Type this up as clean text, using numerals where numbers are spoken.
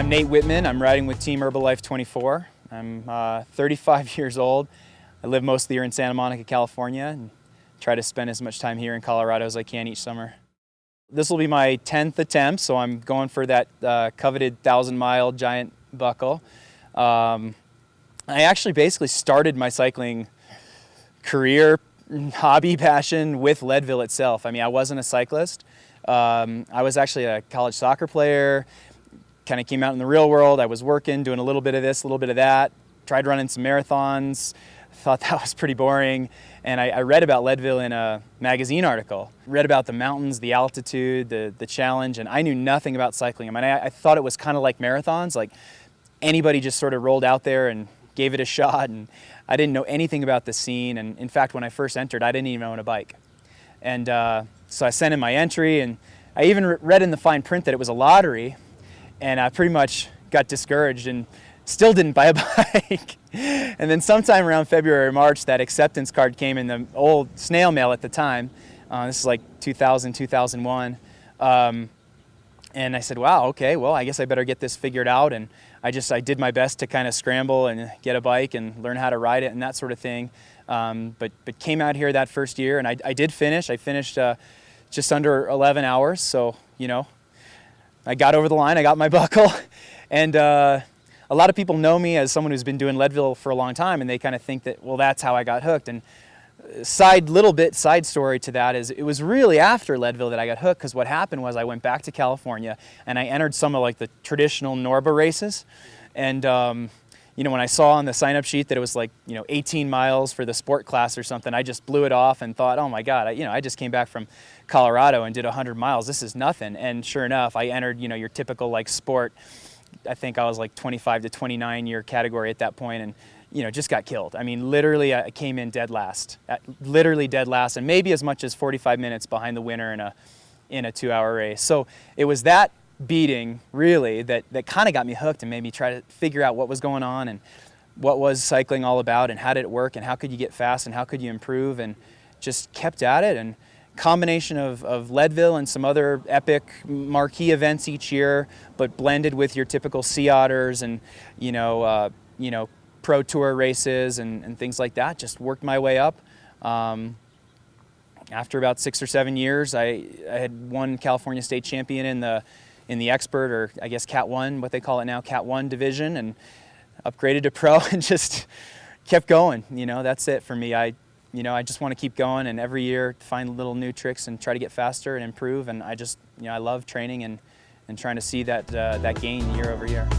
I'm Nate Whitman. I'm riding with Team Herbalife 24. I'm 35 years old. I live most of the year in Santa Monica, California, and try to spend as much time here in Colorado as I can each summer. This will be my 10th attempt, so I'm going for that coveted 1,000-mile giant buckle. I actually basically started my cycling career, hobby, passion with Leadville itself. I mean, I wasn't a cyclist. I was actually a college soccer player, kind of came out in the real world. I was working, doing a little bit of this, a little bit of that, tried running some marathons, thought that was pretty boring. And I read about Leadville in a magazine article, read about the mountains, the altitude, the challenge, and I knew nothing about cycling. I mean, I thought it was kind of like marathons, like anybody just sort of rolled out there and gave it a shot, and I didn't know anything about the scene. And in fact, when I first entered, I didn't even own a bike. And so I sent in my entry, and I even read in the fine print that it was a lottery, and I pretty much got discouraged and still didn't buy a bike. And then sometime around February or March, that acceptance card came in the old snail mail at the time. This is like 2000, 2001. And I said, wow, okay, well, I guess I better get this figured out. And I did my best to kind of scramble and get a bike and learn how to ride it and that sort of thing. But came out here that first year, and I did finish. I finished just under 11 hours. So, you know, I got over the line, I got my buckle. And a lot of people know me as someone who's been doing Leadville for a long time, and they kind of think that, well, that's how I got hooked. And side story to that is it was really after Leadville that I got hooked, because what happened was I went back to California and I entered some of like the traditional Norba races. And you know, when I saw on the sign-up sheet that it was like, you know, 18 miles for the sport class or something, I just blew it off and thought, oh my God, I just came back from Colorado and did 100 miles. This is nothing. And sure enough, I entered, you know, your typical like sport. I think I was like 25 to 29 year category at that point, and you know, just got killed. I mean, literally I came in dead last, literally dead last, and maybe as much as 45 minutes behind the winner in a 2-hour race. So it was that beating really that kind of got me hooked and made me try to figure out what was going on and what was cycling all about and how did it work and how could you get fast and how could you improve, and just kept at it. And combination of Leadville and some other epic marquee events each year, but blended with your typical sea otters and you know pro tour races and things like that. Just worked my way up. After about 6 or 7 years, I had won California state champion in the expert, or I guess Cat 1, what they call it now, Cat 1 division, and upgraded to pro and just kept going. You know, that's it for me. I just want to keep going, and every year find little new tricks and try to get faster and improve. And I love training and trying to see that gain year over year.